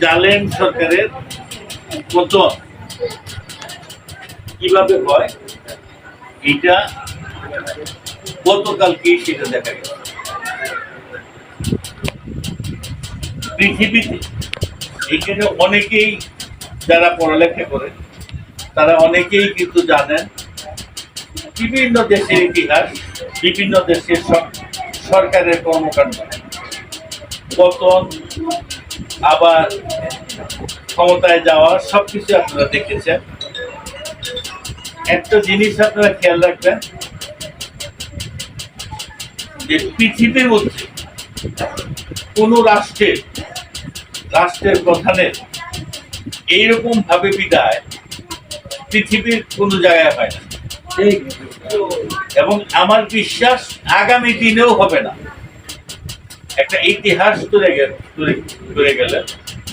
জালেম সরকারের পতন কিভাবে হয় এটা গতকালকে সেটা দেখা গেছে। পৃথিবীতে এখানে অনেকেই যারা পড়ালেখা করে তারা অনেকেই কিন্তু জানেন বিভিন্ন দেশের ইতিহাস, বিভিন্ন দেশের সরকারের কর্মকাণ্ড, পতন আবার ক্ষমতায় যাওয়া সবকিছু আপনারা দেখেছেন। একটা জিনিস আপনারা খেয়াল রাখবেন যে পৃথিবীর মধ্যে কোন রাষ্ট্রের প্রধানের এইরকম ভাবে বিদায় পৃথিবীর কোন জায়গায় হয় না, এবং আমার বিশ্বাস আগামী দিনেও হবে না। একটা ইতিহাস তৈরি গেলে